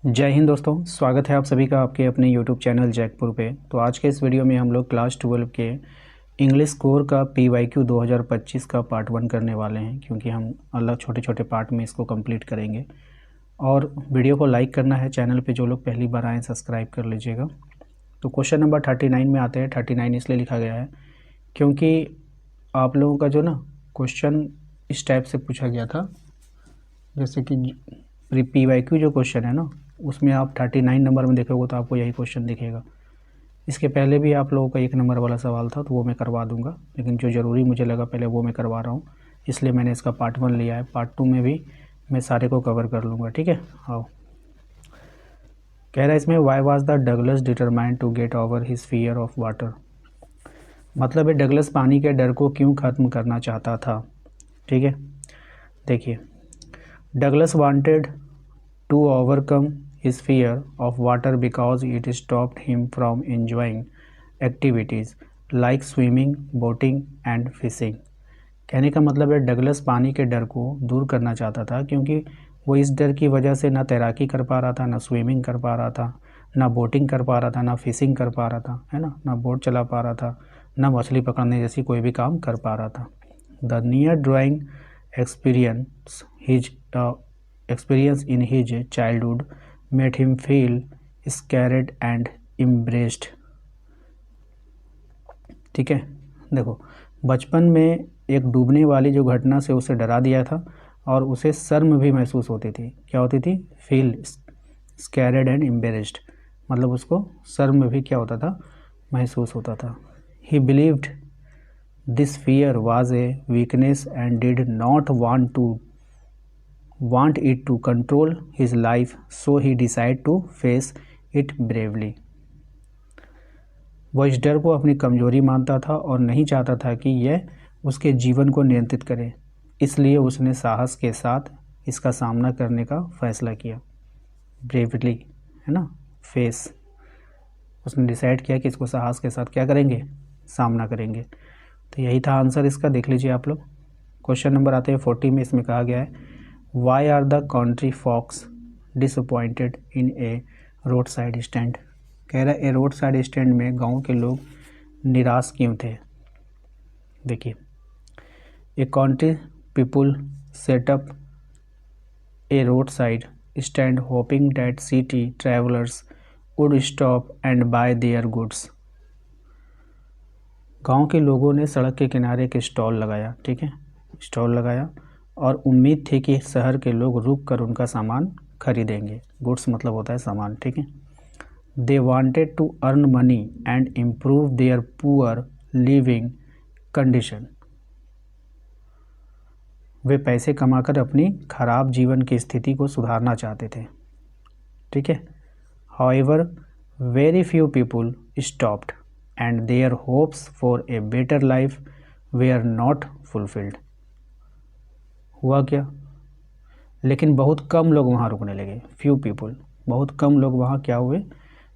जय हिंद दोस्तों, स्वागत है आप सभी का आपके अपने YouTube चैनल जैकपुर पे। तो आज के इस वीडियो में हम लोग क्लास 12 के इंग्लिश कोर का PYQ 2025 का पार्ट 1 करने वाले हैं, क्योंकि हम अलग छोटे छोटे पार्ट में इसको कंप्लीट करेंगे। और वीडियो को लाइक करना है, चैनल पे जो लोग पहली बार आएँ सब्सक्राइब कर लीजिएगा। तो क्वेश्चन नंबर 39 में आते हैं। 39 इसलिए लिखा गया है क्योंकि आप लोगों का जो ना क्वेश्चन इस टाइप से पूछा गया था, जैसे कि PYQ जो क्वेश्चन है ना, उसमें आप 39 नंबर में देखोगे तो आपको यही क्वेश्चन दिखेगा। इसके पहले भी आप लोगों का 1 नंबर वाला सवाल था, तो वो मैं करवा दूंगा, लेकिन जो ज़रूरी मुझे लगा पहले वो मैं करवा रहा हूँ, इसलिए मैंने इसका पार्ट 1 लिया है। पार्ट 2 में भी मैं सारे को कवर कर लूँगा, ठीक है। आओ, कह रहा है इसमें why was the Douglas determined to get over his fear of water. मतलब है डगलस पानी के डर को क्यों ख़त्म करना चाहता था, ठीक है। देखिए, Douglas wanted to overcome his fear of water because it stopped him from enjoying activities like swimming, boating and fishing। कहने का मतलब है डगलस पानी के डर को दूर करना चाहता था, क्योंकि वो इस डर की वजह से ना तैराकी कर पा रहा था, ना स्विमिंग कर पा रहा था, ना बोटिंग कर पा रहा था, ना फिशिंग कर पा रहा था, है ना बोट चला पा रहा था, ना मछली पकड़ने जैसी कोई भी काम कर पा रहा था। The near drawing experience his experience in his childhood made him feel scared and embraced। ठीक है, देखो, बचपन में एक डूबने वाली जो घटना से उसे डरा दिया था और उसे शर्म भी महसूस होती थी। क्या होती थी? फील स्कैरेड एंड एम्बेरेस्ड, मतलब उसको शर्म भी क्या होता था? महसूस होता था। ही believed this fear was a weakness and did not want it to control his life, so he decided to face it bravely। वह इस डर को अपनी कमजोरी मानता था और नहीं चाहता था कि यह उसके जीवन को नियंत्रित करे, इसलिए उसने साहस के साथ इसका सामना करने का फैसला किया। ब्रेवली, है ना, फेस, उसने डिसाइड किया कि इसको साहस के साथ क्या करेंगे? सामना करेंगे। तो यही था आंसर इसका, देख लीजिए आप लोग। क्वेश्चन नंबर आते हैं 40 में। इसमें कहा गया है why are the country folks disappointed in a road side stand. कह रहा है ए रोड साइड स्टैंड में गांव के लोग निराश क्यों थे। देखिए, a country people setup A road side stand hopping that city travellers would stop and bye their goods. गांव के लोगों ने सड़क के किनारे एक स्टॉल लगाया, ठीक है, स्टॉल लगाया, और उम्मीद थी कि शहर के लोग रुक कर उनका सामान खरीदेंगे। गुड्स मतलब होता है सामान, ठीक है। They wanted to earn money and improve their poor living condition. वे पैसे कमाकर अपनी खराब जीवन की स्थिति को सुधारना चाहते थे, ठीक है। However very few people stopped and their hopes for a better life were not fulfilled. हुआ क्या? लेकिन बहुत कम लोग वहाँ रुकने लगे। फ्यू पीपल, बहुत कम लोग वहाँ क्या हुए?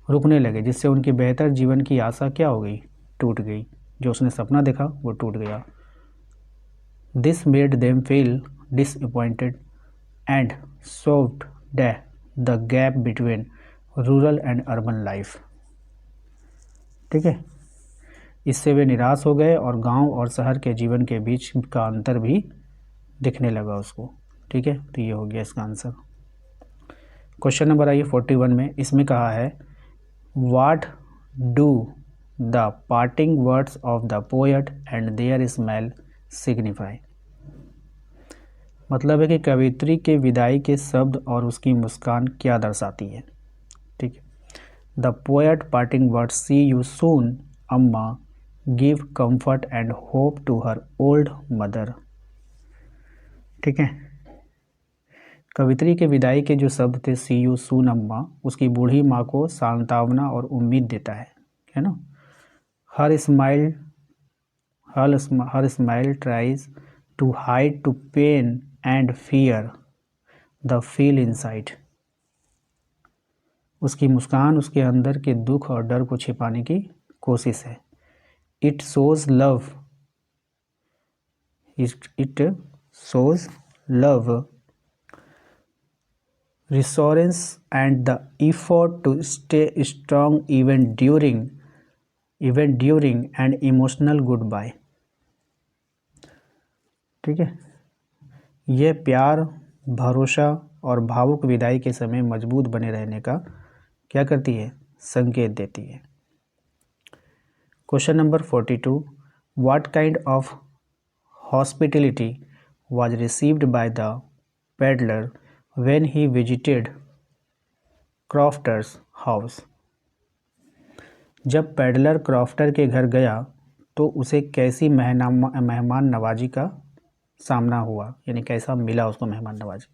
रुकने लगे, जिससे उनकी बेहतर जीवन की आशा क्या हो गई? टूट गई। जो उसने सपना देखा वो टूट गया। This made them feel disappointed and showed the gap between rural and urban life. ठीक है, इससे वे निराश हो गए और गांव और शहर के जीवन के बीच का अंतर भी दिखने लगा उसको, ठीक है। तो ये हो गया इसका आंसर। क्वेश्चन नंबर आइए 41 में। इसमें कहा है what do the parting words of the poet and their smile signify. मतलब है कि कवित्री के विदाई के शब्द और उसकी मुस्कान क्या दर्शाती है, ठीक है। The poet parting words see you soon Amma give comfort and hope to her old mother. ठीक है, कवित्री के विदाई के जो शब्द थे सी यू सून अम्मा, उसकी बूढ़ी माँ को सांत्वना और उम्मीद देता है ना। Her smile tries to hide to pain and fear the feel inside. उसकी मुस्कान उसके अंदर के दुख और डर को छिपाने की कोशिश है। It shows love reassurance and the effort to stay strong even during an emotional goodbye। ठीक है, ये प्यार, भरोसा और भावुक विदाई के समय मजबूत बने रहने का क्या करती है, संकेत देती है। Question number 42, what kind of hospitality was received by the peddler when he visited crofter's house. जब पेडलर क्रॉफ्टर के घर गया तो उसे कैसी मेहमान नवाजी का सामना हुआ, यानी कैसा मिला उसको मेहमान नवाजी।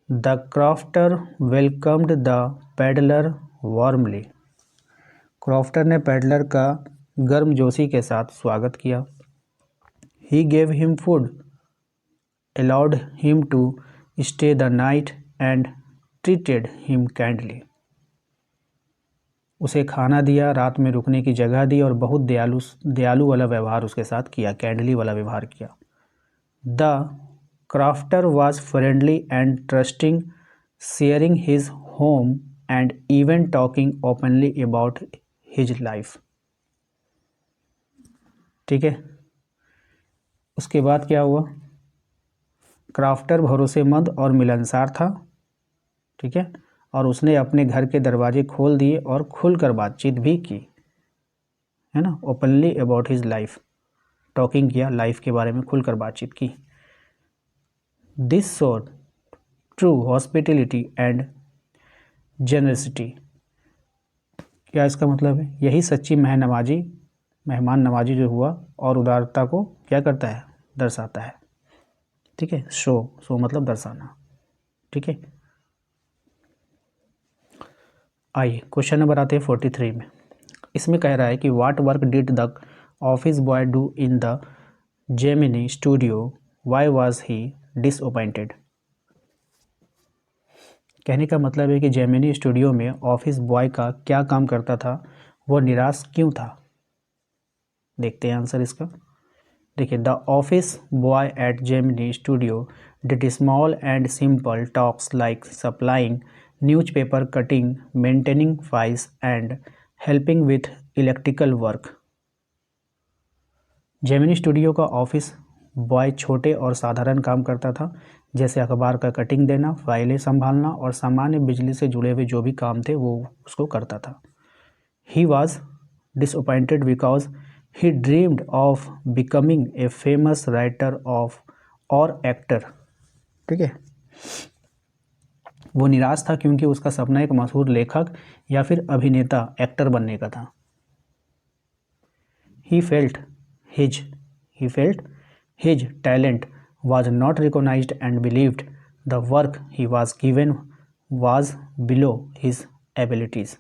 The crofter welcomed the peddler warmly. Crofter ने पेडलर का गर्मजोशी के साथ स्वागत किया। He gave him food, allowed him to stay the night and treated him kindly। उसे खाना दिया, रात में रुकने की जगह दी और बहुत दयालु वाला व्यवहार उसके साथ किया, कैंडली वाला व्यवहार किया। The crafter was friendly and trusting, sharing his home and even talking openly about his life. ठीक है, उसके बाद क्या हुआ, क्राफ्टर भरोसेमंद और मिलनसार था। ठीक है, और उसने अपने घर के दरवाजे खोल दिए और खुलकर बातचीत भी की, है ना, openly about his life, talking किया, लाइफ के बारे में खुलकर बातचीत की। This showed true hospitality and generosity. क्या इसका मतलब है, यही सच्ची मेहमान नवाजी जो हुआ और उदारता को क्या करता है, दर्शाता है। ठीक है, शो मतलब दर्शाना। ठीक है, आइए क्वेश्चन नंबर आते हैं 43 में। इसमें कह रहा है कि what work did the office boy do in the Gemini studio, why was he disappointed. कहने का मतलब है कि जेमिनी स्टूडियो में ऑफिस बॉय का क्या काम करता था, वो निराश क्यों था। देखते हैं आंसर इसका। देखिए, the office boy eight Gemini studio did small and simple talks like supplying newspaper cutting, maintaining files and helping with electrical work. Gemini studio का ऑफिस बॉय छोटे और साधारण काम करता था, जैसे अखबार का कटिंग देना, फाइलें संभालना और सामान्य बिजली से जुड़े हुए जो भी काम थे वो उसको करता था। He was disappointed because he dreamed of becoming a famous writer of or actor। ठीक है, वो निराश था क्योंकि उसका सपना एक मशहूर लेखक या फिर अभिनेता, एक्टर बनने का था। He felt his talent was not recognized and believed the work he was given was below his abilities।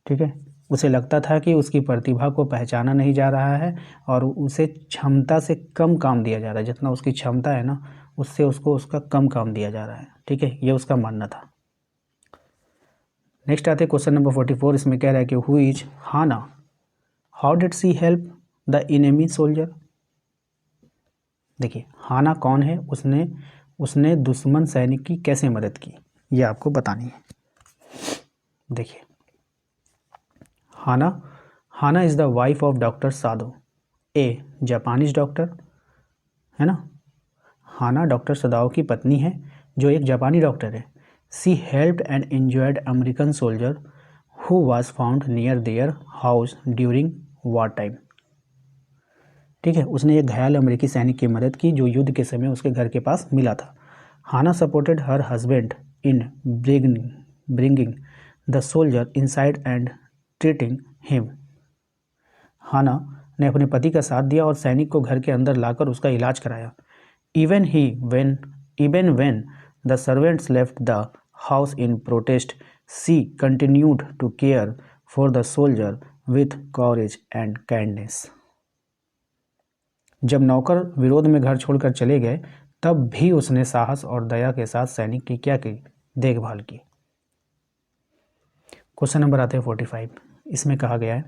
ठीक है, उसे लगता था कि उसकी प्रतिभा को पहचाना नहीं जा रहा है और उसे क्षमता से कम काम दिया जा रहा है, जितना उसकी क्षमता है ना उससे उसको उसका कम काम दिया जा रहा है। ठीक है, ये उसका मानना था। नेक्स्ट आते क्वेश्चन नंबर 44। इसमें कह रहा है कि who is Hana, how did she help the enemy soldier. देखिए, हाना कौन है, उसने दुश्मन सैनिक की कैसे मदद की, ये आपको बतानी है। देखिए, Hana is the wife of doctor Sadao, a Japanese doctor, है ना। हाना डॉक्टर सदाओ की पत्नी है जो एक जापानी डॉक्टर है। She helped and enjoyed American soldier who was found near their house during war time. ठीक है, उसने एक घायल अमेरिकी सैनिक की मदद की जो युद्ध के समय उसके घर के पास मिला था। Hana supported her husband in bringing the soldier inside and treating him. Hana ने अपने पति का साथ दिया और सैनिक को घर के अंदर लाकर उसका इलाज कराया। Even when the servants left the house in protest, she continued to care for the soldier with courage and kindness। जब नौकर विरोध में घर छोड़कर चले गए तब भी उसने साहस और दया के साथ सैनिक की क्या की, देखभाल की। क्वेश्चन नंबर आते हैं 45। इसमें कहा गया है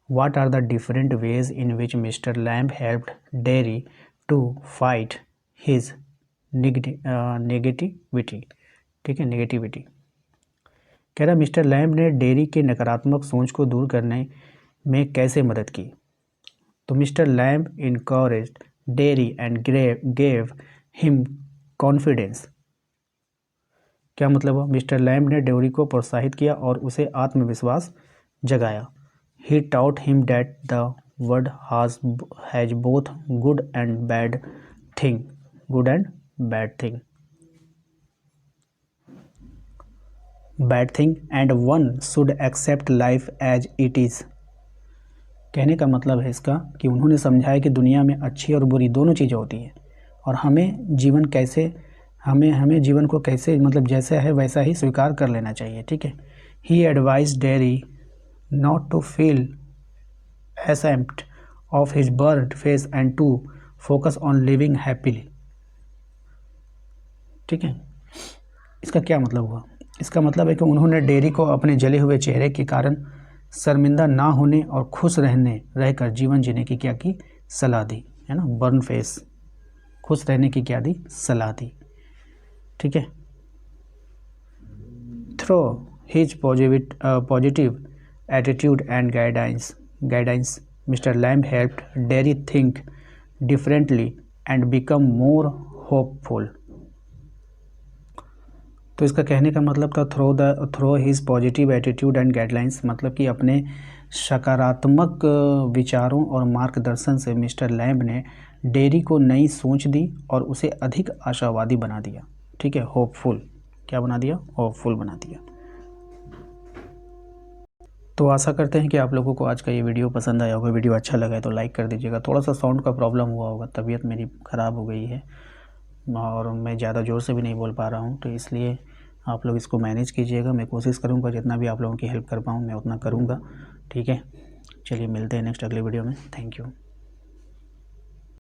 what are the different ways in which mister Lamb helped Derry to fight his negativity, ठीक है, नेगेटिविटी। कह रहा मिस्टर लैम्ब ने डेयरी के नकारात्मक सोच को दूर करने में कैसे मदद की। तो mister lamb encouraged dairy and gave him confidence. क्या मतलब हुआ? मिस्टर लैम्ब ने डेयरी को प्रोत्साहित किया और उसे आत्मविश्वास जगाया। He taught him that the world has both good and bad thing, good and bad thing, and one should accept life as it is. कहने का मतलब है इसका कि उन्होंने समझाया कि दुनिया में अच्छी और बुरी दोनों चीज़ें होती हैं और हमें जीवन जीवन को कैसे मतलब जैसा है वैसा ही स्वीकार कर लेना चाहिए, ठीक है। He advise Derry not to feel ashamed of his burned face and to focus on living happily, ठीक है। इसका क्या मतलब हुआ? इसका मतलब है कि उन्होंने डेयरी को अपने जले हुए चेहरे के कारण शर्मिंदा ना होने और खुश रहकर जीवन जीने की क्या की सलाह दी, है ना। बर्न फेस, खुश रहने की क्या दी? सलाह दी, ठीक है। Through his positive attitude and guidance mister Lamb helped Derry think differently and become more hopeful. तो इसका कहने का मतलब था through his positive attitude and guidelines, मतलब कि अपने सकारात्मक विचारों और मार्गदर्शन से मिस्टर लैम्ब ने डेयरी को नई सोच दी और उसे अधिक आशावादी बना दिया, ठीक है। होपफुल, क्या बना दिया? होपफुल बना दिया। तो आशा करते हैं कि आप लोगों को आज का ये वीडियो पसंद आया होगा। वीडियो अच्छा लगा है तो लाइक कर दीजिएगा। थोड़ा सा साउंड का प्रॉब्लम हुआ होगा, तबीयत मेरी ख़राब हो गई है और मैं ज़्यादा ज़ोर से भी नहीं बोल पा रहा हूँ, तो इसलिए आप लोग इसको मैनेज कीजिएगा। मैं कोशिश करूँगा जितना भी आप लोगों की हेल्प कर पाऊँ मैं उतना करूँगा, ठीक है। चलिए मिलते हैं नेक्स्ट अगले वीडियो में। Thank you.